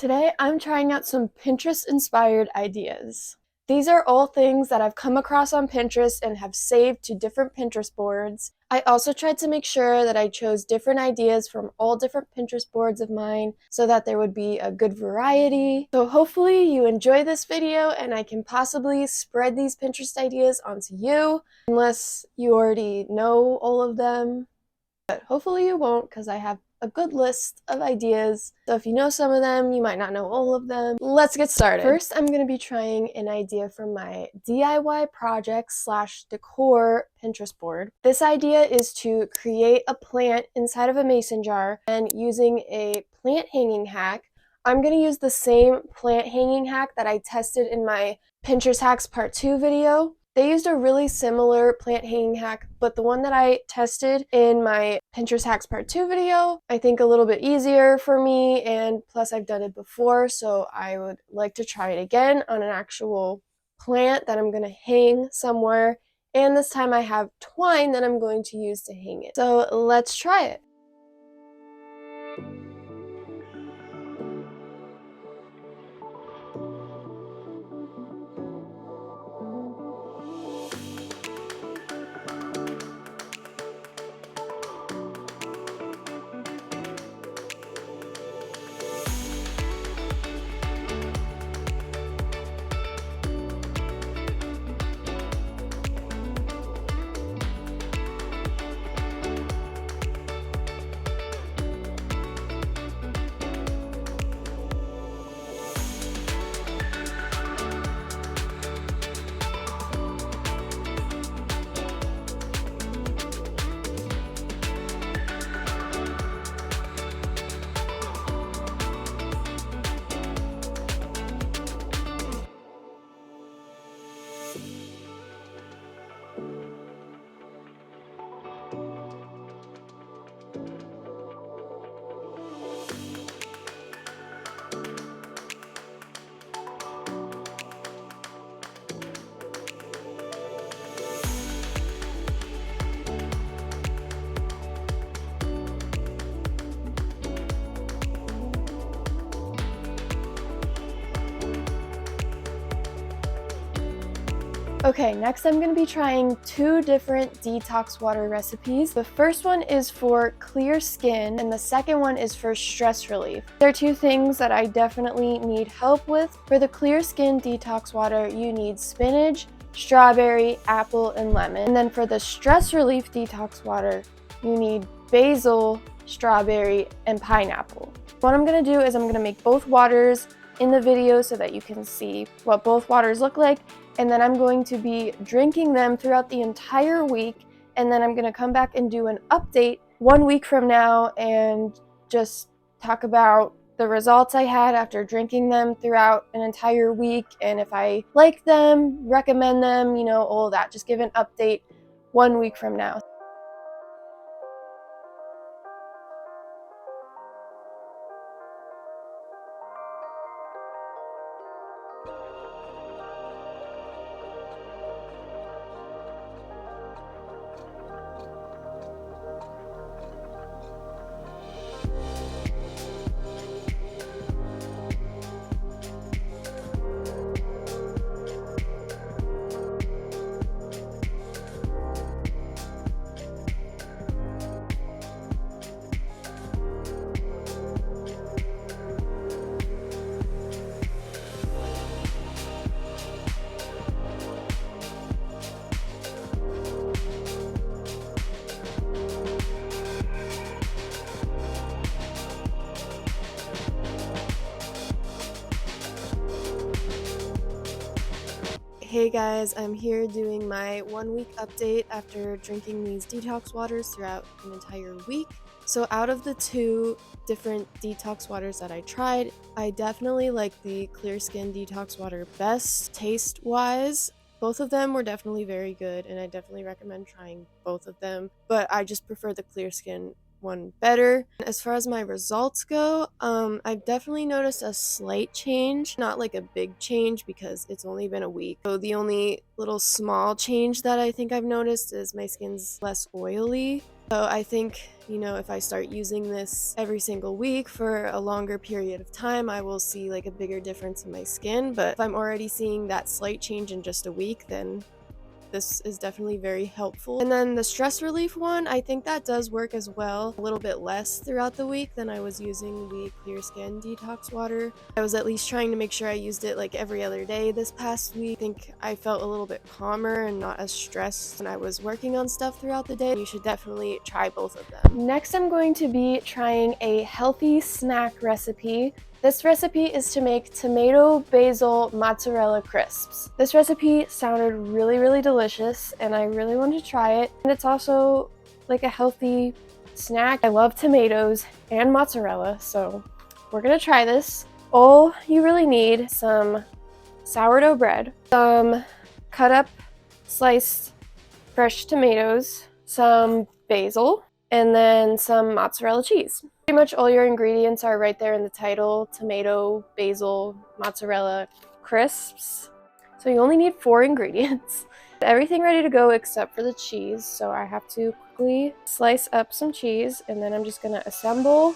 Today I'm trying out some Pinterest inspired ideas. These are all things that I've come across on Pinterest and have saved to different Pinterest boards. I also tried to make sure that I chose different ideas from all different Pinterest boards of mine so that there would be a good variety. So hopefully you enjoy this video and I can possibly spread these Pinterest ideas onto you, unless you already know all of them. But hopefully you won't, because I have a good list of ideas. So if you know some of them, you might not know all of them. Let's get started. First, I'm going to be trying an idea from my DIY project / decor Pinterest board. This idea is to create a plant inside of a mason jar, and using a plant hanging hack, I'm going to use the same plant hanging hack that I tested in my Pinterest hacks part 2 video. They used a really similar plant hanging hack, but the one that I tested in my Pinterest hacks part 2 video, I think a little bit easier for me, and plus I've done it before, so I would like to try it again on an actual plant that I'm going to hang somewhere, and this time I have twine that I'm going to use to hang it. So let's try it. Okay, next I'm going to be trying 2 different detox water recipes. The first one is for clear skin and the second one is for stress relief. They're 2 things that I definitely need help with. For the clear skin detox water, you need spinach, strawberry, apple, and lemon. And then for the stress relief detox water, you need basil, strawberry, and pineapple. What I'm going to do is I'm going to make both waters in the video so that you can see what both waters look like, and then I'm going to be drinking them throughout the entire week, and then I'm going to come back and do an update 1 week from now and just talk about the results I had after drinking them throughout an entire week, and if I like them, recommend them, all of that. Just give an update 1 week from now. Hey guys, I'm here doing my 1 week update after drinking these detox waters throughout an entire week. So out of the 2 different detox waters that I tried, I definitely like the clear skin detox water best taste wise. Both of them were definitely very good and I definitely recommend trying both of them, but I just prefer the clear skin one better. As far as my results go, I've definitely noticed a slight change, not like a big change because it's only been a week. So the only little small change that I think I've noticed is my skin's less oily. So I think, if I start using this every single week for a longer period of time, I will see like a bigger difference in my skin. But if I'm already seeing that slight change in just a week, then this is definitely very helpful. And then the stress relief one, I think that does work as well. A little bit less throughout the week than I was using the clear skin detox water. I was at least trying to make sure I used it like every other day this past week. I think I felt a little bit calmer and not as stressed when I was working on stuff throughout the day. You should definitely try both of them. Next, I'm going to be trying a healthy snack recipe. This recipe is to make tomato basil mozzarella crisps. This recipe sounded really delicious and I really wanted to try it. And it's also like a healthy snack. I love tomatoes and mozzarella, so we're gonna try this. All you really need, some sourdough bread, some cut up sliced fresh tomatoes, some basil, and then some mozzarella cheese. Pretty much all your ingredients are right there in the title: tomato, basil, mozzarella crisps. So you only need 4 ingredients. Everything ready to go except for the cheese, so I have to quickly slice up some cheese and then I'm just gonna assemble.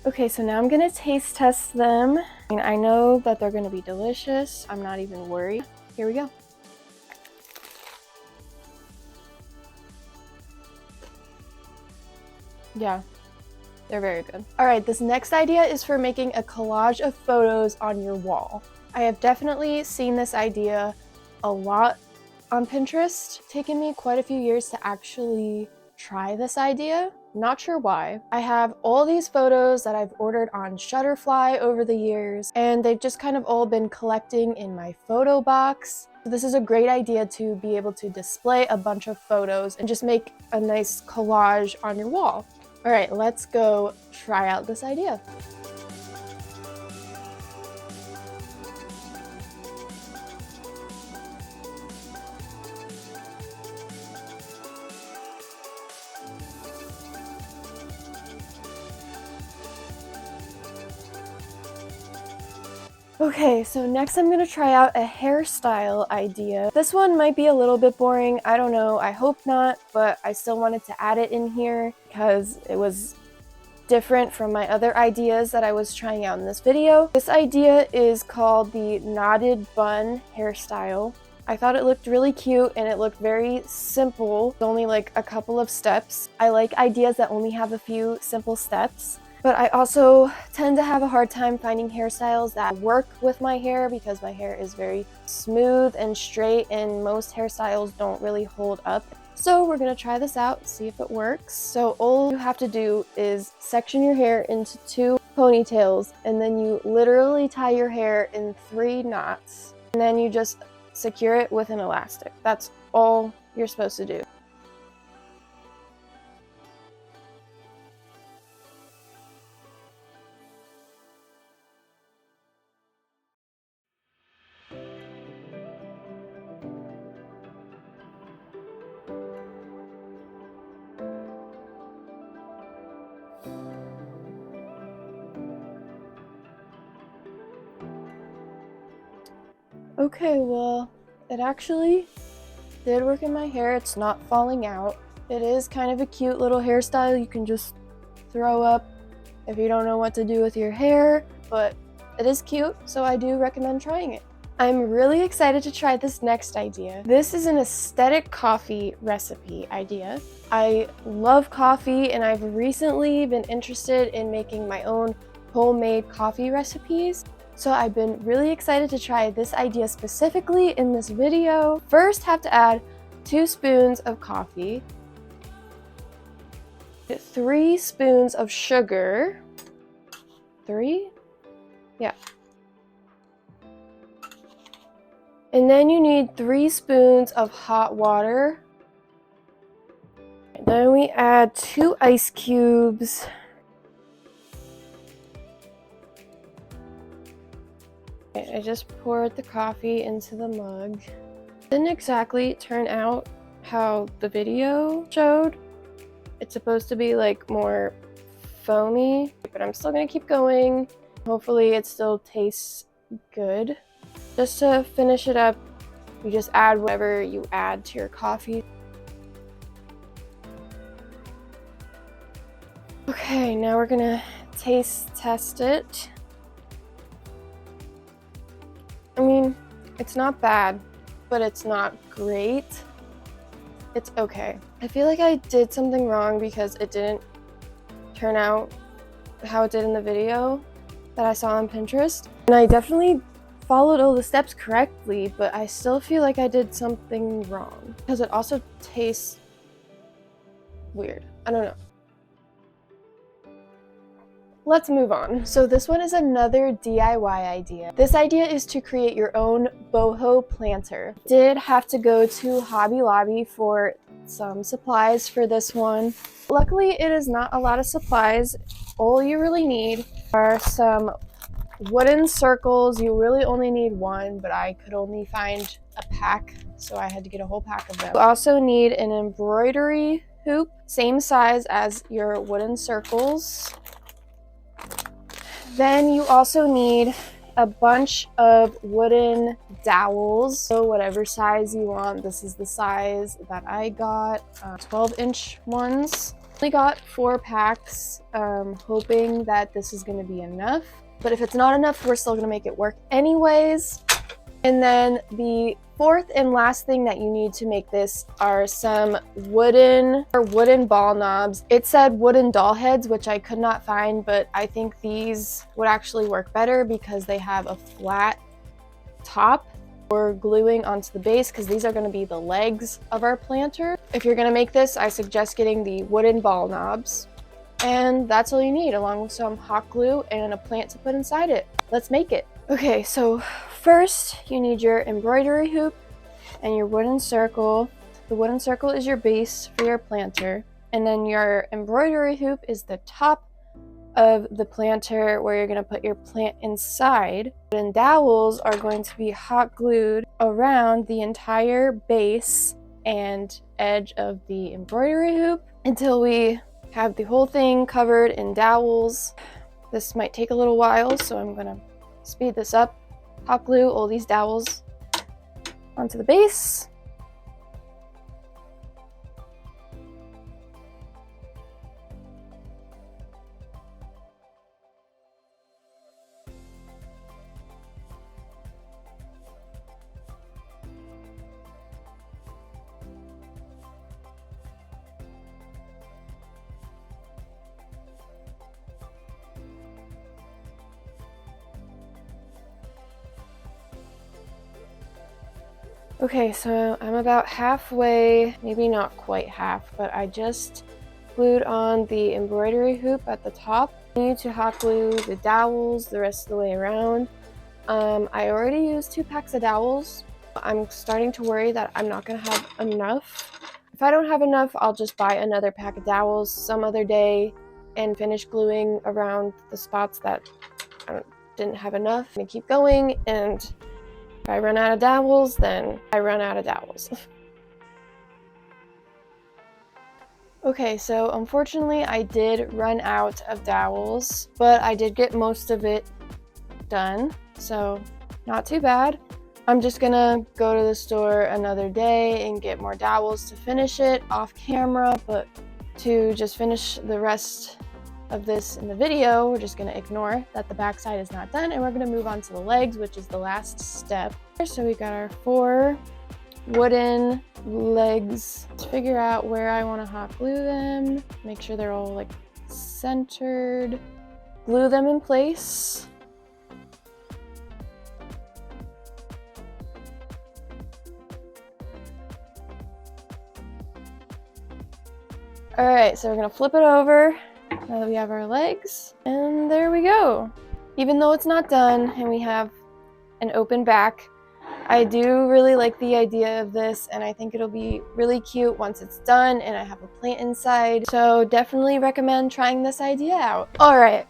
Okay, so now I'm gonna taste test them. I know that they're gonna be delicious. I'm not even worried. Here we go. Yeah, they're very good. All right, this next idea is for making a collage of photos on your wall. I have definitely seen this idea a lot on Pinterest. It's taken me quite a few years to actually try this idea. Not sure why. I have all these photos that I've ordered on Shutterfly over the years, and they've just kind of all been collecting in my photo box. So this is a great idea to be able to display a bunch of photos and just make a nice collage on your wall. All right, let's go try out this idea. Okay, so next I'm gonna try out a hairstyle idea. This one might be a little bit boring, I don't know, I hope not, but I still wanted to add it in here because it was different from my other ideas that I was trying out in this video. This idea is called the knotted bun hairstyle. I thought it looked really cute and it looked very simple, only like a couple of steps. I like ideas that only have a few simple steps. But I also tend to have a hard time finding hairstyles that work with my hair because my hair is very smooth and straight and most hairstyles don't really hold up. So we're gonna try this out, see if it works. So all you have to do is section your hair into 2 ponytails and then you literally tie your hair in 3 knots and then you just secure it with an elastic. That's all you're supposed to do. Okay, well, it actually did work in my hair. It's not falling out. It is kind of a cute little hairstyle you can just throw up if you don't know what to do with your hair, but it is cute, so I do recommend trying it. I'm really excited to try this next idea. This is an aesthetic coffee recipe idea. I love coffee and I've recently been interested in making my own homemade coffee recipes. So I've been really excited to try this idea specifically in this video. First, have to add 2 spoons of coffee, 3 spoons of sugar, 3? Yeah. And then you need 3 spoons of hot water. Then we add 2 ice cubes. I just poured the coffee into the mug. Didn't exactly turn out how the video showed. It's supposed to be like more foamy, but I'm still gonna keep going. Hopefully it still tastes good. Just to finish it up, you just add whatever you add to your coffee. Okay, now we're gonna taste test it. I mean, it's not bad, but it's not great. It's okay. I feel like I did something wrong because it didn't turn out how it did in the video that I saw on Pinterest. And I definitely followed all the steps correctly, but I still feel like I did something wrong because it also tastes weird. I don't know. Let's move on. So this one is another DIY idea. This idea is to create your own boho planter. Did have to go to Hobby Lobby for some supplies for this one. Luckily, it is not a lot of supplies. All you really need are some wooden circles. You really only need one, but I could only find a pack, so I had to get a whole pack of them. You also need an embroidery hoop, same size as your wooden circles. Then you also need a bunch of wooden dowels, so whatever size you want. This is the size that I got, 12-inch ones. I got 4 packs, hoping that this is going to be enough. But if it's not enough, we're still going to make it work anyways. And then the fourth and last thing that you need to make this are some wooden ball knobs. It said wooden doll heads, which I could not find, but I think these would actually work better because they have a flat top for gluing onto the base, because these are going to be the legs of our planter. If you're going to make this, I suggest getting the wooden ball knobs. And that's all you need, along with some hot glue and a plant to put inside it. Let's make it. Okay, so first you need your embroidery hoop and your wooden circle. The wooden circle is your base for your planter, and then your embroidery hoop is the top of the planter where you're going to put your plant inside. And dowels are going to be hot glued around the entire base and edge of the embroidery hoop until we have the whole thing covered in dowels. This might take a little while, so I'm gonna speed this up. Hot glue all these dowels onto the base. Okay, so I'm about halfway, maybe not quite half, but I just glued on the embroidery hoop at the top. I need to hot glue the dowels the rest of the way around. I already used 2 packs of dowels. I'm starting to worry that I'm not gonna have enough. If I don't have enough, I'll just buy another pack of dowels some other day and finish gluing around the spots that I didn't have enough. I'm gonna keep going, and if I run out of dowels, then I run out of dowels. Okay, so unfortunately I did run out of dowels, but I did get most of it done, so not too bad. I'm just gonna go to the store another day and get more dowels to finish it off camera, but to just finish the rest of this in the video, we're just going to ignore that the back side is not done, and we're going to move on to the legs, which is the last step. So we got our 4 wooden legs. Let's figure out where I want to hot glue them, make sure they're all like centered, glue them in place. All right, so we're going to flip it over now that we have our legs, and there we go. Even though it's not done and we have an open back, I do really like the idea of this, and I think it'll be really cute once it's done and I have a plant inside. So definitely recommend trying this idea out. All right,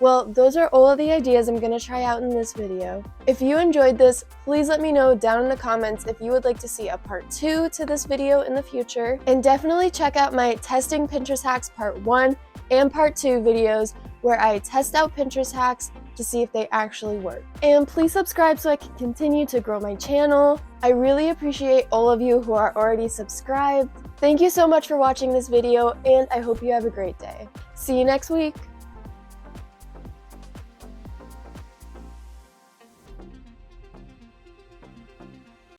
Well, those are all of the ideas I'm going to try out in this video. If you enjoyed this, please let me know down in the comments if you would like to see a part 2 to this video in the future. And definitely check out my Testing Pinterest Hacks Part 1 and Part 2 videos where I test out Pinterest hacks to see if they actually work. And please subscribe so I can continue to grow my channel. I really appreciate all of you who are already subscribed. Thank you so much for watching this video, and I hope you have a great day. See you next week.